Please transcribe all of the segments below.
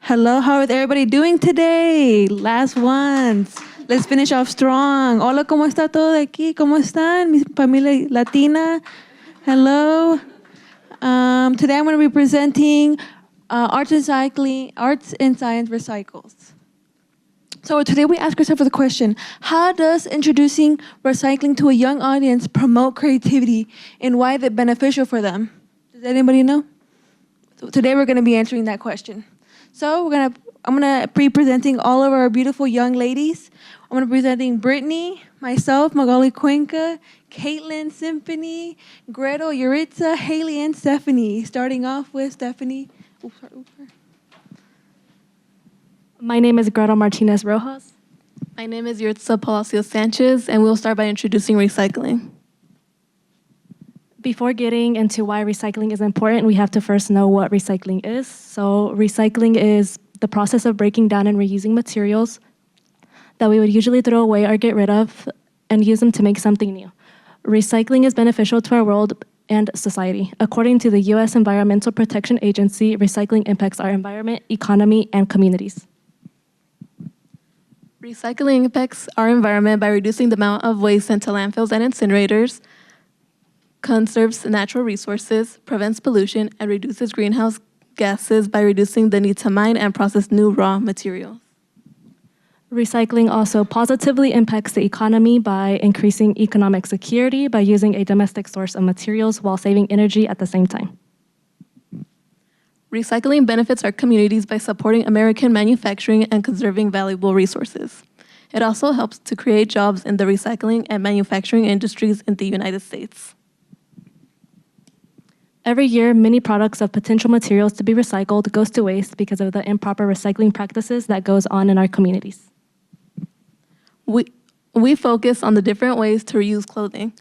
Hello, how is everybody doing today? Last ones. Let's finish off strong. Hola, ¿cómo está todo de aquí? ¿Cómo están? Mi familia latina. Hello. Today I'm going to be presenting Arts and Science Recycles. So today we ask ourselves the question, how does introducing recycling to a young audience promote creativity and why is it beneficial for them? Does anybody know? So today we're going to be answering that question. So I'm gonna be presenting all of our beautiful young ladies. I'm gonna be presenting Brittany, myself, Magali Cuenca, Caitlin, Symphony, Gretel, Yuritsa, Haley, and Stephanie. Starting off with Stephanie. My name is Gretel Martinez Rojas. My name is Yuritsa Palacios Sanchez, and we'll start by introducing recycling. Before getting into why recycling is important, we have to first know what recycling is. So recycling is the process of breaking down and reusing materials that we would usually throw away or get rid of and use them to make something new. Recycling is beneficial to our world and society. According to the U.S. Environmental Protection Agency, recycling impacts our environment, economy, and communities. Recycling impacts our environment by reducing the amount of waste sent to landfills and incinerators, conserves natural resources, prevents pollution, and reduces greenhouse gases by reducing the need to mine and process new raw materials. Recycling also positively impacts the economy by increasing economic security by using a domestic source of materials while saving energy at the same time. Recycling benefits our communities by supporting American manufacturing and conserving valuable resources. It also helps to create jobs in the recycling and manufacturing industries in the United States. Every year, many products of potential materials to be recycled goes to waste because of the improper recycling practices that goes on in our communities. We focus on the different ways to reuse clothing.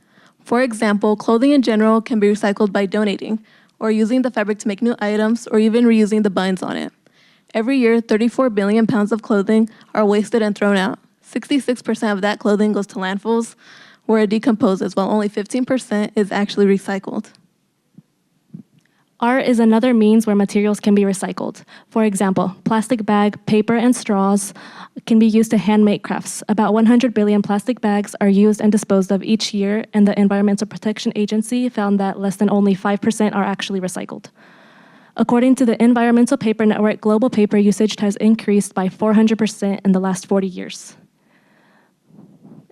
For example, clothing in general can be recycled by donating, or using the fabric to make new items, or even reusing the buttons on it. Every year, 34 billion pounds of clothing are wasted and thrown out. 66% of that clothing goes to landfills, where it decomposes, while only 15% is actually recycled. Art is another means where materials can be recycled. For example, plastic bag, paper, and straws can be used to hand-make crafts. About 100 billion plastic bags are used and disposed of each year, and the Environmental Protection Agency found that less than only 5% are actually recycled. According to the Environmental Paper Network, global paper usage has increased by 400% in the last 40 years.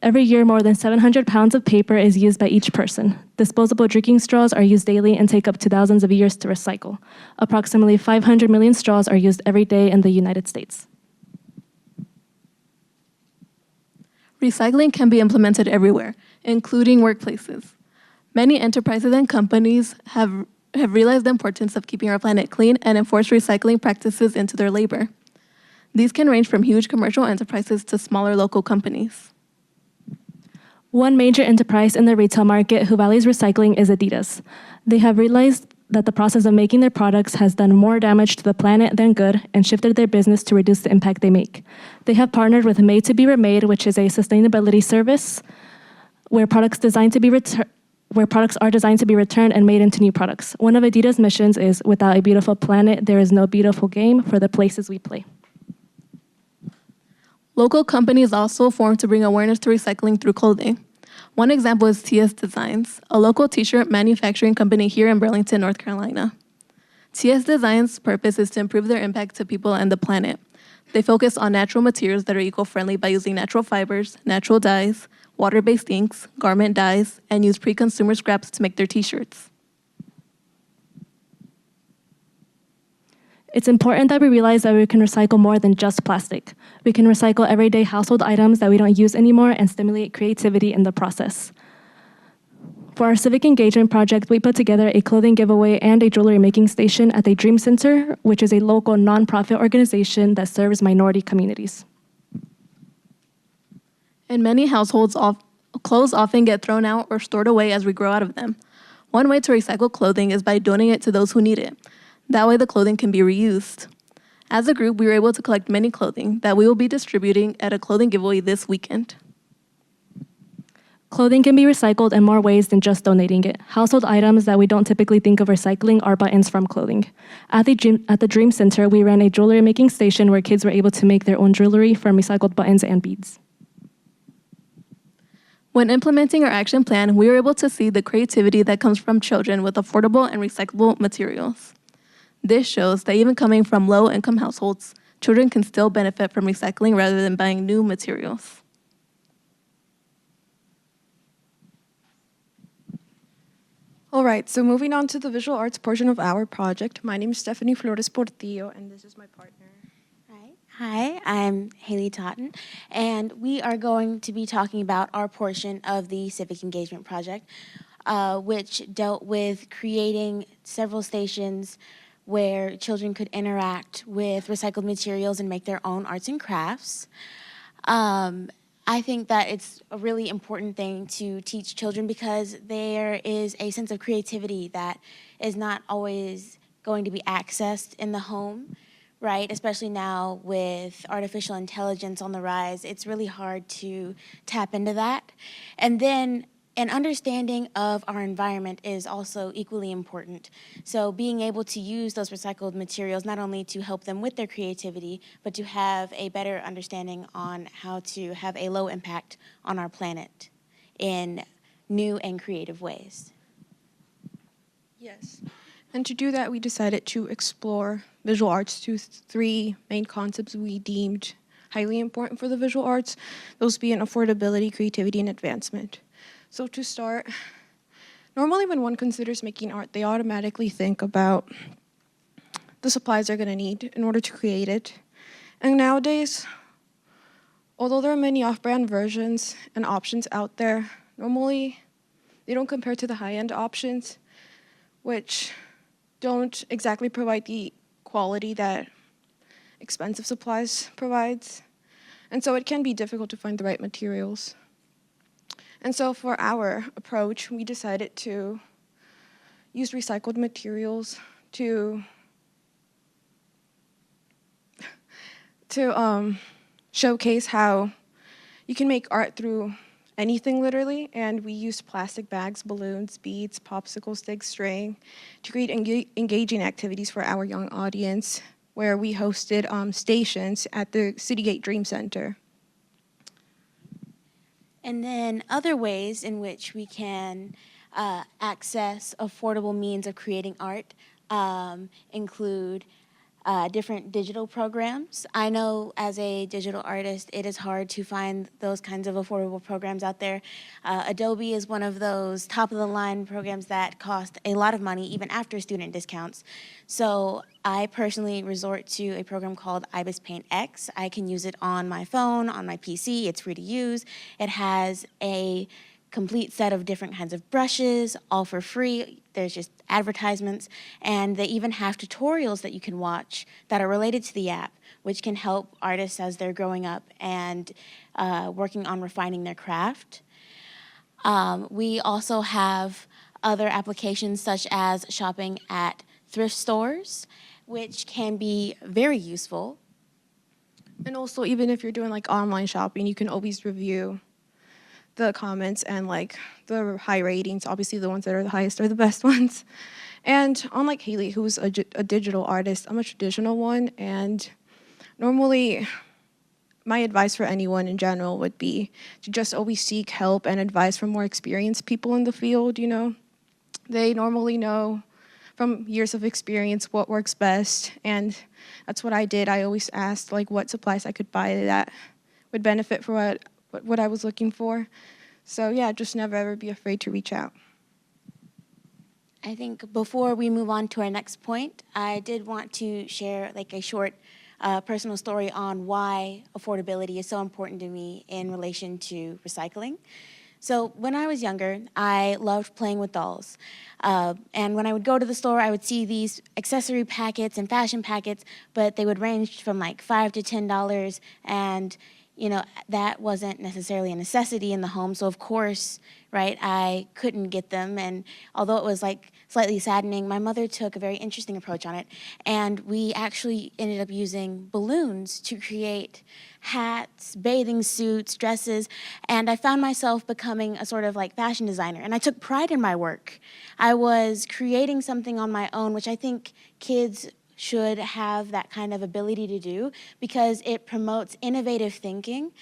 Every year, more than 700 pounds of paper is used by each person. Disposable drinking straws are used daily and take up to thousands of years to recycle. Approximately 500 million straws are used every day in the United States. Recycling can be implemented everywhere, including workplaces. Many enterprises and companies have realized the importance of keeping our planet clean and enforce recycling practices into their labor. These can range from huge commercial enterprises to smaller local companies. One major enterprise in the retail market who values recycling is Adidas. They have realized that the process of making their products has done more damage to the planet than good and shifted their business to reduce the impact they make. They have partnered with Made to Be Remade, which is a sustainability service where products are designed to be returned and made into new products. One of Adidas' missions is, without a beautiful planet, there is no beautiful game for the places we play. Local companies also form to bring awareness to recycling through clothing. One example is TS Designs, a local t-shirt manufacturing company here in Burlington, North Carolina. TS Designs' purpose is to improve their impact to people and the planet. They focus on natural materials that are eco-friendly by using natural fibers, natural dyes, water-based inks, garment dyes, and use pre-consumer scraps to make their t-shirts. It's important that we realize that we can recycle more than just plastic. We can recycle everyday household items that we don't use anymore and stimulate creativity in the process. For our civic engagement project, we put together a clothing giveaway and a jewelry making station at the Dream Center, which is a local nonprofit organization that serves minority communities. In many households, clothes often get thrown out or stored away as we grow out of them. One way to recycle clothing is by donating it to those who need it. That way the clothing can be reused. As a group, we were able to collect many clothing that we will be distributing at a clothing giveaway this weekend. Clothing can be recycled in more ways than just donating it. Household items that we don't typically think of recycling are buttons from clothing. At the Dream Center, we ran a jewelry making station where kids were able to make their own jewelry from recycled buttons and beads. When implementing our action plan, we were able to see the creativity that comes from children with affordable and recyclable materials. This shows that even coming from low-income households, children can still benefit from recycling rather than buying new materials. All right, so moving on to the visual arts portion of our project. My name is Stephanie Flores Portillo, and this is my partner. Hi, I'm Haley Totten, and we are going to be talking about our portion of the Civic Engagement Project, which dealt with creating several stations where children could interact with recycled materials and make their own arts and crafts. I think that it's a really important thing to teach children because there is a sense of creativity that is not always going to be accessed in the home, right? Especially now with artificial intelligence on the rise, it's really hard to tap into that. And then an understanding of our environment is also equally important. So being able to use those recycled materials not only to help them with their creativity, but to have a better understanding on how to have a low impact on our planet in new and creative ways. Yes. And to do that, we decided to explore visual arts to three main concepts we deemed highly important for the visual arts, those being affordability, creativity, and advancement. So to start, normally when one considers making art, they automatically think about the supplies they're going to need in order to create it. And nowadays, although there are many off-brand versions and options out there, normally they don't compare to the high-end options, which don't exactly provide the quality that expensive supplies provides. And so it can be difficult to find the right materials. And so for our approach, we decided to use recycled materials to showcase how you can make art through anything literally, and we used plastic bags, balloons, beads, popsicle sticks, string to create engaging activities for our young audience, where we hosted stations at the Citygate Dream Center. And then other ways in which we can access affordable means of creating art include different digital programs. I know as a digital artist, it is hard to find those kinds of affordable programs out there. Adobe is one of those top-of-the-line programs that cost a lot of money, even after student discounts. So I personally resort to a program called Ibis Paint X. I can use it on my phone, on my PC. It's free to use. It has a complete set of different kinds of brushes, all for free. There's just advertisements, and they even have tutorials that you can watch that are related to the app, which can help artists as they're growing up and working on refining their craft. We also have other applications such as shopping at thrift stores, which can be very useful. And also, even if you're doing like online shopping, you can always review the comments and like the high ratings. Obviously, the ones that are the highest are the best ones. And unlike Haley, who's a digital artist, I'm a traditional one. And normally, my advice for anyone in general would be to just always seek help and advice from more experienced people in the field. You know, they normally know from years of experience what works best, and that's what I did. I always asked like what supplies I could buy that would benefit for what I was looking for. So yeah, just never ever be afraid to reach out. I think before we move on to our next point, I did want to share like a short personal story on why affordability is so important to me in relation to recycling. So when I was younger, I loved playing with dolls. And when I would go to the store, I would see these accessory packets and fashion packets, but they would range from like $5 to $10. And that wasn't necessarily a necessity in the home. So of course, right, I couldn't get them. And although it was like slightly saddening, my mother took a very interesting approach on it. And we actually ended up using balloons to create hats, bathing suits, dresses. And I found myself becoming a sort of like fashion designer. And I took pride in my work. I was creating something on my own, which I think kids should have that kind of ability to do because it promotes innovative thinking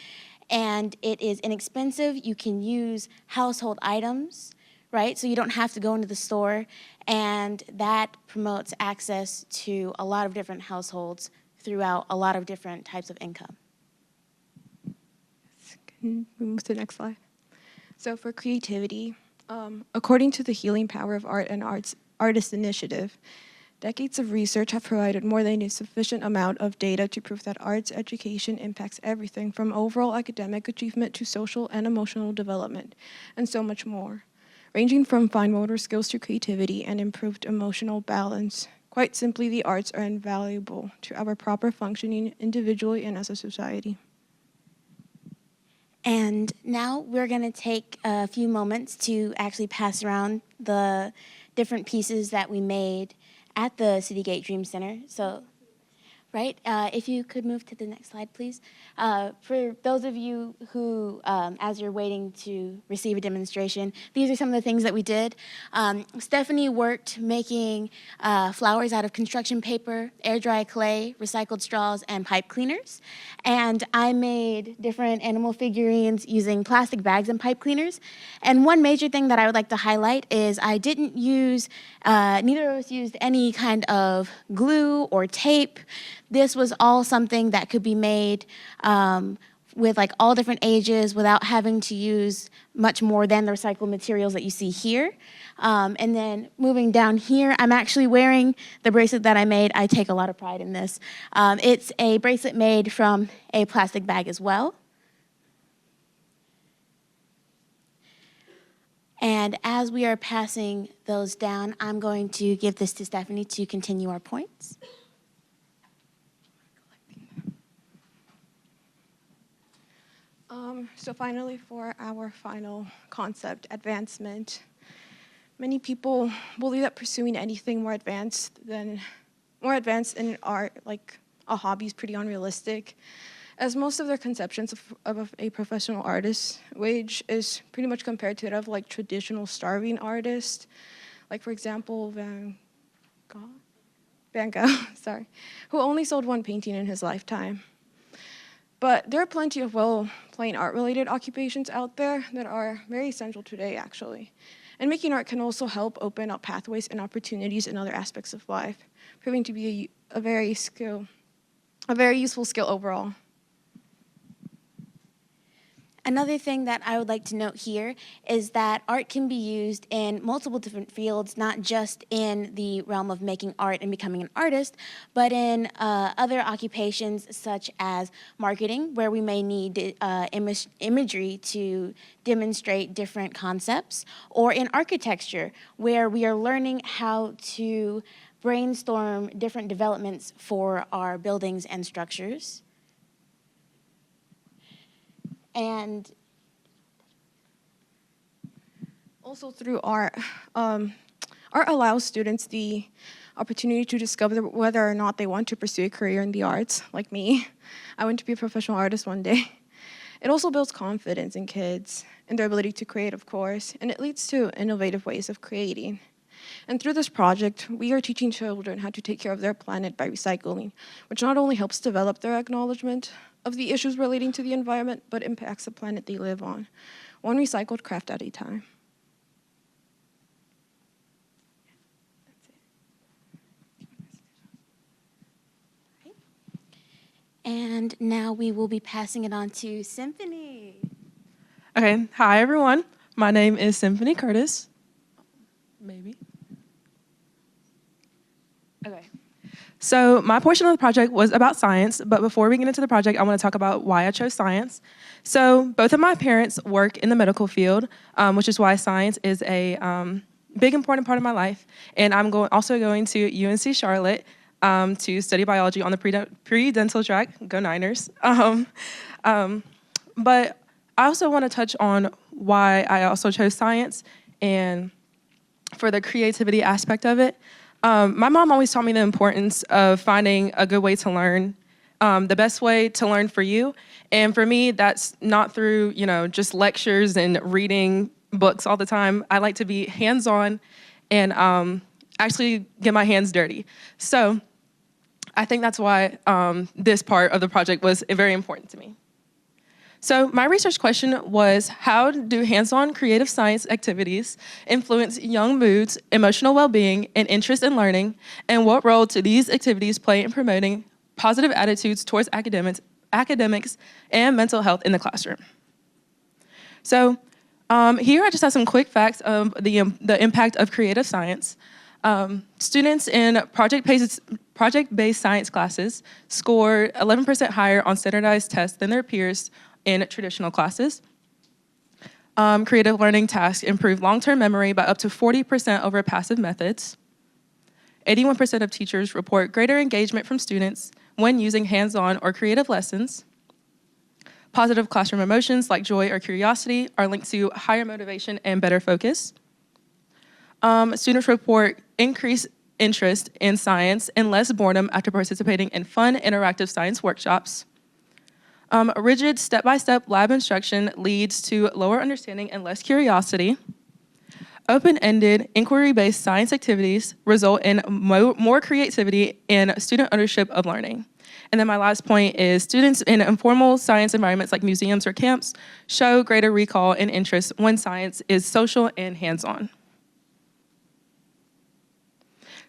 and it is inexpensive. You can use household items, right? So you don't have to go into the store, and that promotes access to a lot of different households throughout a lot of different types of income. Can we move to the next slide? So for creativity, according to the Healing Power of Art and Artist Initiative, decades of research have provided more than a sufficient amount of data to prove that arts education impacts everything from overall academic achievement to social and emotional development, and so much more, ranging from fine motor skills to creativity and improved emotional balance. Quite simply, the arts are invaluable to our proper functioning individually and as a society. And now we're going to take a few moments to actually pass around the different pieces that we made at the Citygate Dream Center. So, right, if you could move to the next slide, please. For those of you who, as you're waiting to receive a demonstration, these are some of the things that we did. Stephanie worked making flowers out of construction paper, air dry clay, recycled straws, and pipe cleaners. And I made different animal figurines using plastic bags and pipe cleaners. And one major thing that I would like to highlight is I didn't use, neither of us used any kind of glue or tape. This was all something that could be made with like all different ages without having to use much more than the recycled materials that you see here. And then moving down here, I'm actually wearing the bracelet that I made. I take a lot of pride in this. It's a bracelet made from a plastic bag as well. And as we are passing those down, I'm going to give this to Stephanie to continue our points. So finally, for our final concept, advancement. Many people believe that pursuing anything more advanced in art, like a hobby, is pretty unrealistic, as most of their conceptions of a professional artist wage is pretty much compared to that of like traditional starving artists, like for example Van Gogh, sorry, who only sold one painting in his lifetime. But there are plenty of well-paying art-related occupations out there that are very essential today, actually. And making art can also help open up pathways and opportunities in other aspects of life, proving to be a very useful skill overall. Another thing that I would like to note here is that art can be used in multiple different fields, not just in the realm of making art and becoming an artist, but in other occupations such as marketing, where we may need imagery to demonstrate different concepts, or in architecture, where we are learning how to brainstorm different developments for our buildings and structures. And also through art, art allows students the opportunity to discover whether or not they want to pursue a career in the arts, like me. I want to be a professional artist one day. It also builds confidence in kids and their ability to create, of course, and it leads to innovative ways of creating. And through this project, we are teaching children how to take care of their planet by recycling, which not only helps develop their acknowledgement of the issues relating to the environment, but impacts the planet they live on, one recycled craft at a time. That's it. And now we will be passing it on to Symphony. Okay, hi everyone. My name is Symphony Curtis. Maybe. Okay. So my portion of the project was about science, but before we get into the project, I want to talk about why I chose science. So both of my parents work in the medical field, which is why science is a big, important part of my life. And I'm also going to UNC Charlotte to study biology on the pre-dental track. Go Niners. But I also want to touch on why I also chose science and for the creativity aspect of it. My mom always taught me the importance of finding a good way to learn, the best way to learn for you. And for me, that's not through, just lectures and reading books all the time. I like to be hands-on and actually get my hands dirty. So I think that's why this part of the project was very important to me. So my research question was, how do hands-on creative science activities influence young moods, emotional well-being, and interest in learning? And what role do these activities play in promoting positive attitudes towards academics and mental health in the classroom? So here I just have some quick facts of the impact of creative science. Students in project-based science classes score 11% higher on standardized tests than their peers in traditional classes. Creative learning tasks improve long-term memory by up to 40% over passive methods. 81% of teachers report greater engagement from students when using hands-on or creative lessons. Positive classroom emotions like joy or curiosity are linked to higher motivation and better focus. Students report increased interest in science and less boredom after participating in fun, interactive science workshops. Rigid step-by-step lab instruction leads to lower understanding and less curiosity. Open-ended, inquiry-based science activities result in more creativity and student ownership of learning. And then my last point is students in informal science environments like museums or camps show greater recall and interest when science is social and hands-on.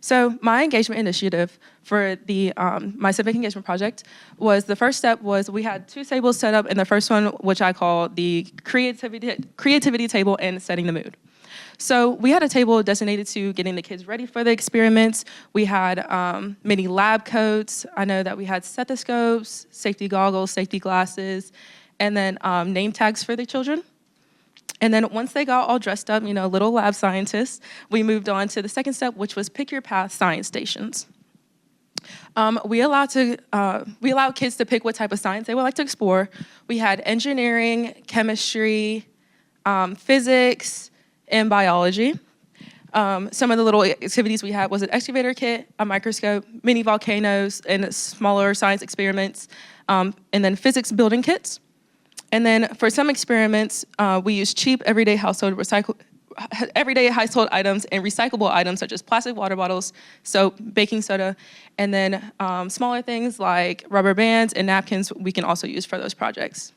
So my engagement initiative for the my civic engagement project was, the first step was we had 2 tables set up, and the first one, which I call the creativity table and setting the mood. So we had a table designated to getting the kids ready for the experiments. We had many lab coats. I know that we had stethoscopes, safety goggles, safety glasses, and then name tags for the children. And then once they got all dressed up, little lab scientists, we moved on to the second step, which was pick your path science stations. We allowed kids to pick what type of science they would like to explore. We had engineering, chemistry, physics, and biology. Some of the little activities we had was an excavator kit, a microscope, mini volcanoes, and smaller science experiments, and then physics building kits. And then for some experiments, we used cheap everyday household items and recyclable items such as plastic water bottles, soap, baking soda, and then smaller things like rubber bands and napkins we can also use for those projects.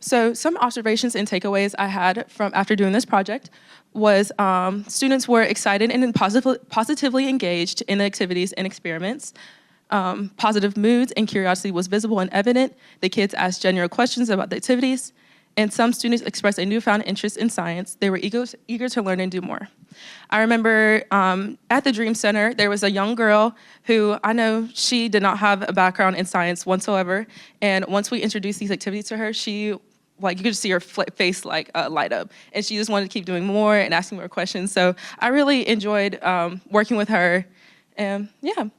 So some observations and takeaways I had from after doing this project was students were excited and positively engaged in the activities and experiments. Positive moods and curiosity was visible and evident. The kids asked general questions about the activities, and some students expressed a newfound interest in science. They were eager to learn and do more. I remember at the Dream Center, there was a young girl who I know she did not have a background in science whatsoever, and once we introduced these activities to her, you could just see her face light up, and she just wanted to keep doing more and asking more questions. So I really enjoyed working with her, and yeah.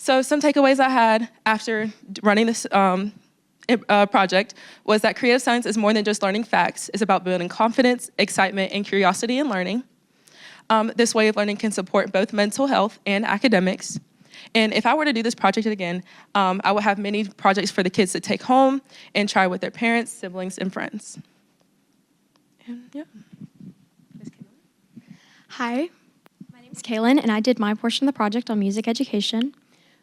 So some takeaways I had after running this project was that creative science is more than just learning facts. It's about building confidence, excitement, and curiosity in learning. This way of learning can support both mental health and academics. And if I were to do this project again, I would have many projects for the kids to take home and try with their parents, siblings, and friends. And yeah. Hi, my name is Kaylin, and I did my portion of the project on music education.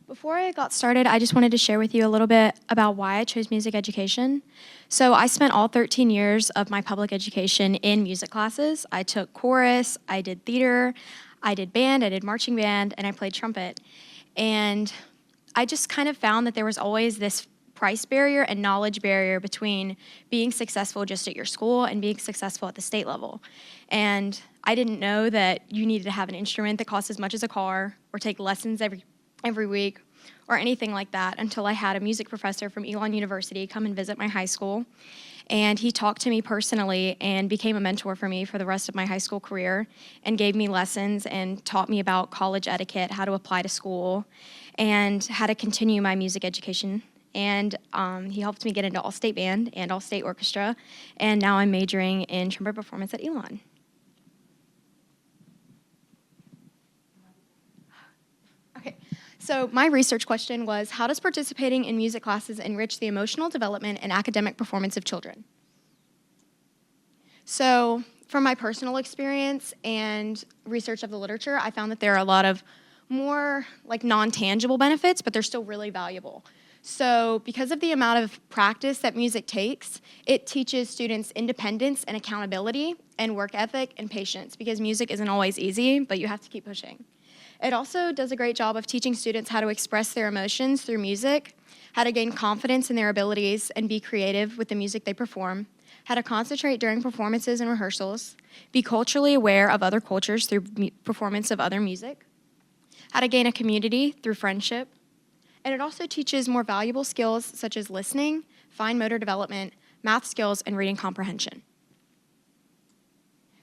Before I got started, I just wanted to share with you a little bit about why I chose music education. So I spent all 13 years of my public education in music classes. I took chorus, I did theater, I did band, I did marching band, and I played trumpet. And I just kind of found that there was always this price barrier and knowledge barrier between being successful just at your school and being successful at the state level. And I didn't know that you needed to have an instrument that costs as much as a car or take lessons every week or anything like that until I had a music professor from Elon University come and visit my high school. And he talked to me personally and became a mentor for me for the rest of my high school career and gave me lessons and taught me about college etiquette, how to apply to school, and how to continue my music education. And he helped me get into all-state band and all-state orchestra, and now I'm majoring in trumpet performance at Elon. Okay, so my research question was, how does participating in music classes enrich the emotional development and academic performance of children? So from my personal experience and research of the literature, I found that there are a lot of more like non-tangible benefits, but they're still really valuable. So because of the amount of practice that music takes, it teaches students independence and accountability and work ethic and patience, because music isn't always easy, but you have to keep pushing. It also does a great job of teaching students how to express their emotions through music, how to gain confidence in their abilities and be creative with the music they perform, how to concentrate during performances and rehearsals, be culturally aware of other cultures through performance of other music, how to gain a community through friendship, and it also teaches more valuable skills such as listening, fine motor development, math skills, and reading comprehension.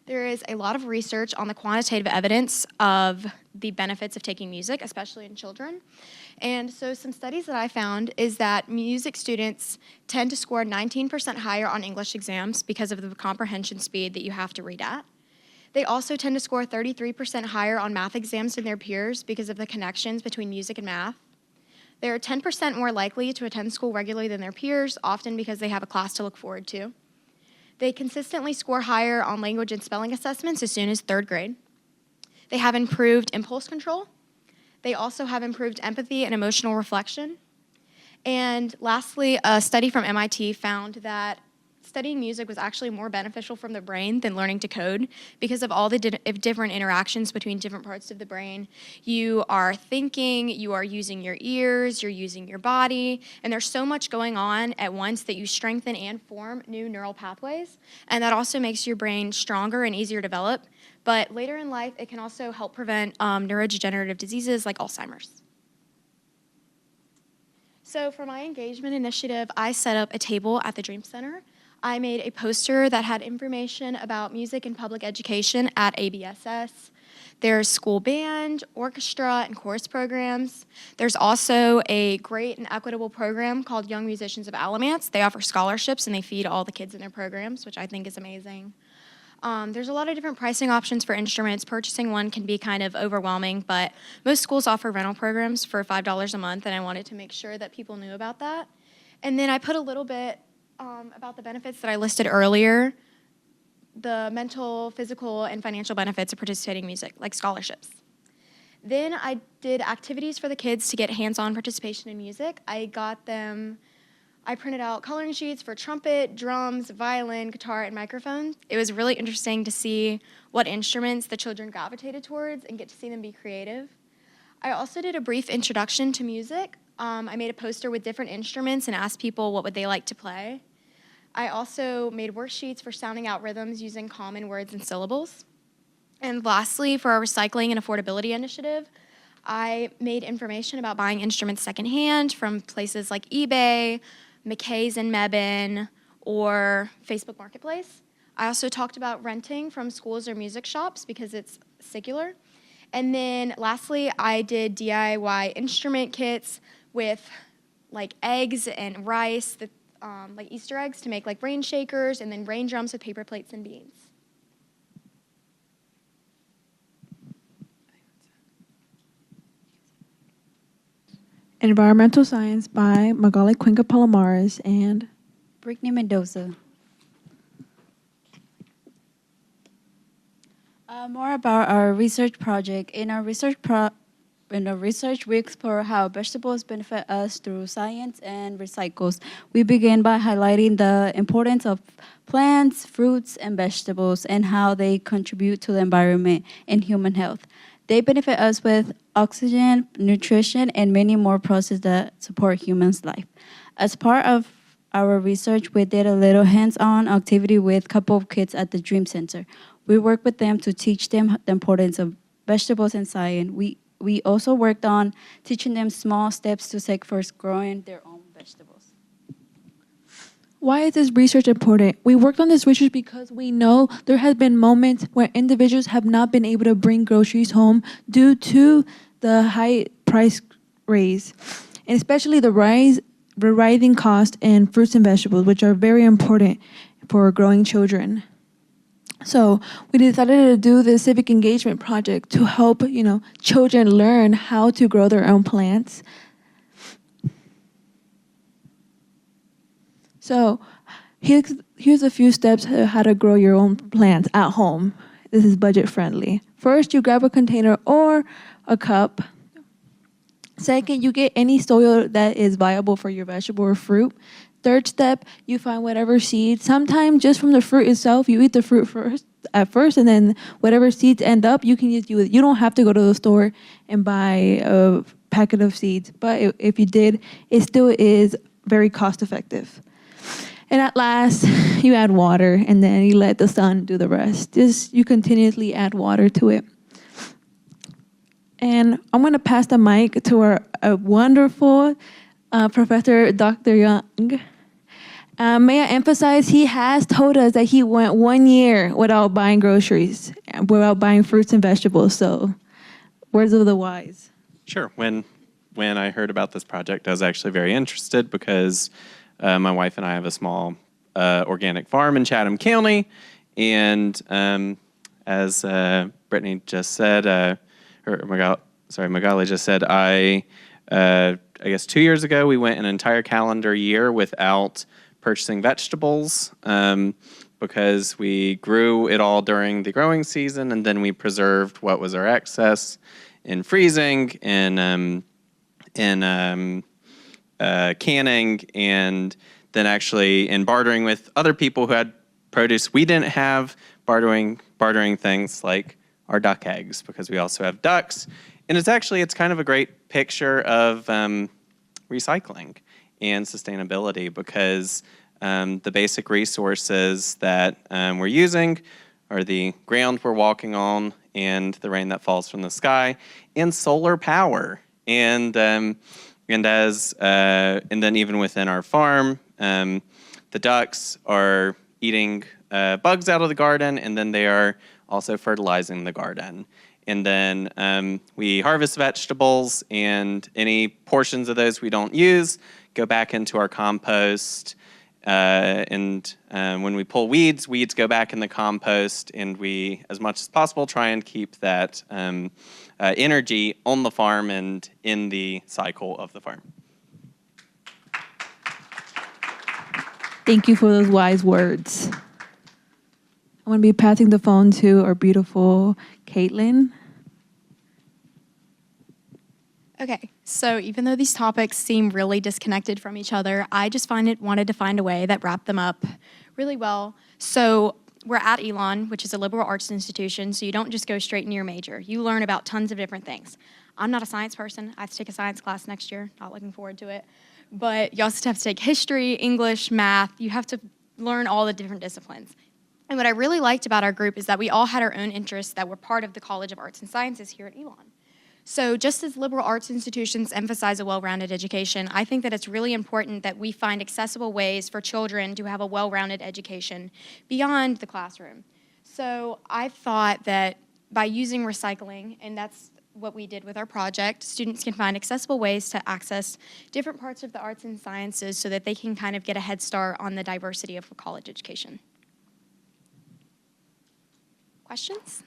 There is a lot of research on the quantitative evidence of the benefits of taking music, especially in children. And so some studies that I found is that music students tend to score 19% higher on English exams because of the comprehension speed that you have to read at. They also tend to score 33% higher on math exams than their peers because of the connections between music and math. They're 10% more likely to attend school regularly than their peers, often because they have a class to look forward to. They consistently score higher on language and spelling assessments as soon as 3rd grade. They have improved impulse control. They also have improved empathy and emotional reflection. And lastly, a study from MIT found that studying music was actually more beneficial from the brain than learning to code because of all the different interactions between different parts of the brain. You are thinking, you are using your ears, you're using your body, and there's so much going on at once that you strengthen and form new neural pathways, and that also makes your brain stronger and easier to develop. But later in life, it can also help prevent neurodegenerative diseases like Alzheimer's. So for my engagement initiative, I set up a table at the Dream Center. I made a poster that had information about music and public education at ABSS. There's school band, orchestra, and chorus programs. There's also a great and equitable program called Young Musicians of Alamance. They offer scholarships and they feed all the kids in their programs, which I think is amazing. There's a lot of different pricing options for instruments. Purchasing one can be kind of overwhelming, but most schools offer rental programs for $5 a month, and I wanted to make sure that people knew about that. And then I put a little bit about the benefits that I listed earlier, the mental, physical, and financial benefits of participating in music, like scholarships. Then I did activities for the kids to get hands-on participation in music. I printed out coloring sheets for trumpet, drums, violin, guitar, and microphone. It was really interesting to see what instruments the children gravitated towards and get to see them be creative. I also did a brief introduction to music. I made a poster with different instruments and asked people what would they like to play. I also made worksheets for sounding out rhythms using common words and syllables. And lastly, for our recycling and affordability initiative, I made information about buying instruments secondhand from places like eBay, McKay's and Mebane, or Facebook Marketplace. I also talked about renting from schools or music shops because it's secular. And then lastly, I did DIY instrument kits with like eggs and rice, like Easter eggs to make like rain shakers, and then rain drums with paper plates and beans. Environmental Science by Magali Cuenca Palomares and Brittany Mendoza. More about our research project. In our research, we explore how vegetables benefit us through science and recycles. We begin by highlighting the importance of plants, fruits, and vegetables and how they contribute to the environment and human health. They benefit us with oxygen, nutrition, and many more processes that support humans' life. As part of our research, we did a little hands-on activity with a couple of kids at the Dream Center. We worked with them to teach them the importance of vegetables and science. We also worked on teaching them small steps to take first growing their own vegetables. Why is this research important? We worked on this research because we know there has been moments where individuals have not been able to bring groceries home due to the high price raise, and especially the rising cost in fruits and vegetables, which are very important for growing children. So we decided to do this civic engagement project to help, children learn how to grow their own plants. So here's a few steps to how to grow your own plants at home. This is budget friendly. First, you grab a container or a cup. Second, you get any soil that is viable for your vegetable or fruit. Third step, you find whatever seeds. Sometimes just from the fruit itself, you eat the fruit at first, and then whatever seeds end up, you can just use it. You don't have to go to the store and buy a packet of seeds. But if you did, it still is very cost effective. And at last, you add water, and then you let the sun do the rest. You continuously add water to it. And I'm going to pass the mic to our wonderful Professor Dr. Young. May I emphasize, he has told us that he went 1 year without buying groceries, without buying fruits and vegetables. So, words of the wise. Sure. When I heard about this project, I was actually very interested because my wife and I have a small organic farm in Chatham County, and as Brittany just said, Magali just said, I guess 2 years ago we went an entire calendar year without purchasing vegetables because we grew it all during the growing season, and then we preserved what was our excess in freezing and canning, and then actually in bartering with other people who had produce we didn't have, bartering things like our duck eggs, because we also have ducks. And it's kind of a great picture of recycling and sustainability, because the basic resources that we're using are the ground we're walking on and the rain that falls from the sky and solar power. And then even within our farm, the ducks are eating bugs out of the garden, and then they are also fertilizing the garden. And then we harvest vegetables, and any portions of those we don't use go back into our compost. And when we pull weeds go back in the compost, and we, as much as possible, try and keep that energy on the farm and in the cycle of the farm. Thank you for those wise words. I'm going to be passing the phone to our beautiful Caitlin. Okay, so even though these topics seem really disconnected from each other, I just wanted to find a way that wrapped them up really well. So we're at Elon, which is a liberal arts institution, so you don't just go straight into your major. You learn about tons of different things. I'm not a science person. I have to take a science class next year. Not looking forward to it. But you also have to take history, English, math. You have to learn all the different disciplines. And what I really liked about our group is that we all had our own interests that were part of the College of Arts and Sciences here at Elon. So just as liberal arts institutions emphasize a well-rounded education, I think that it's really important that we find accessible ways for children to have a well-rounded education beyond the classroom. So I thought that by using recycling, and that's what we did with our project, students can find accessible ways to access different parts of the arts and sciences so that they can kind of get a head start on the diversity of a college education. Questions?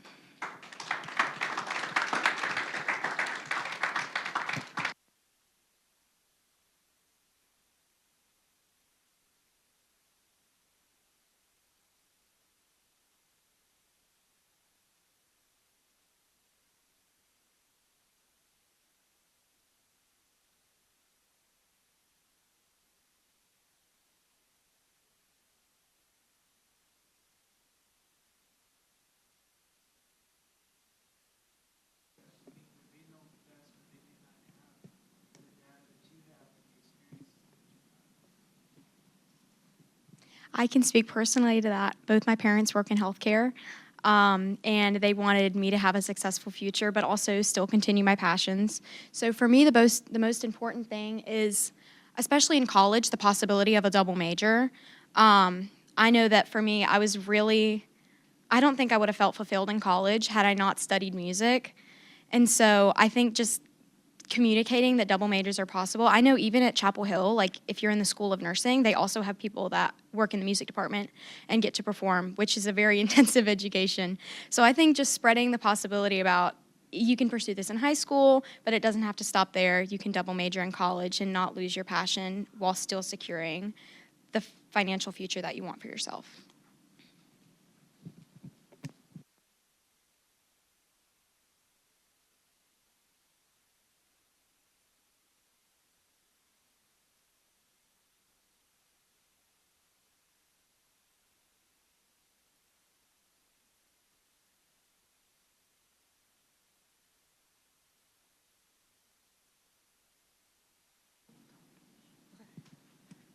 I can speak personally to that. Both my parents work in healthcare, and they wanted me to have a successful future, but also still continue my passions. So for me, the most important thing is, especially in college, the possibility of a double major. I know that for me, I don't think I would have felt fulfilled in college had I not studied music. And so I think just communicating that double majors are possible. I know even at Chapel Hill, like if you're in the School of Nursing, they also have people that work in the music department and get to perform, which is a very intensive education. So I think just spreading the possibility about you can pursue this in high school, but it doesn't have to stop there. You can double major in college and not lose your passion while still securing the financial future that you want for yourself.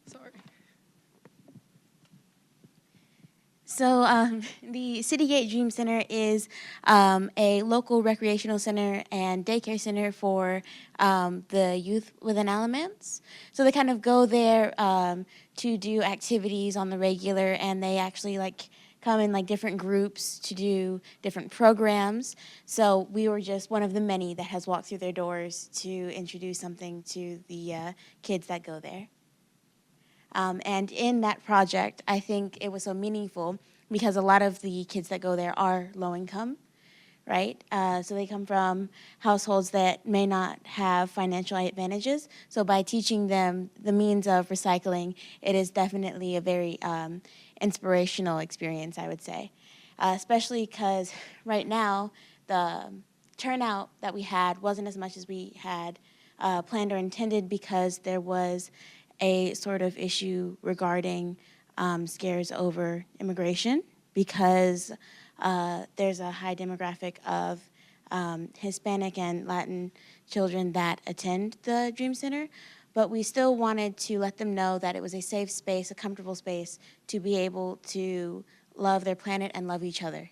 Sorry. So the City Gate Dream Center is a local recreational center and daycare center for the youth within Alamance. So they kind of go there to do activities on the regular, and they actually like come in like different groups to do different programs. So we were just one of the many that has walked through their doors to introduce something to the kids that go there. And in that project, I think it was so meaningful because a lot of the kids that go there are low income, right? So they come from households that may not have financial advantages. So by teaching them the means of recycling, it is definitely a very inspirational experience, I would say. Especially because right now, the turnout that we had wasn't as much as we had planned or intended because there was a sort of issue regarding scares over immigration because there's a high demographic of Hispanic and Latin children that attend the Dream Center, but we still wanted to let them know that it was a safe space, a comfortable space to be able to love their planet and love each other.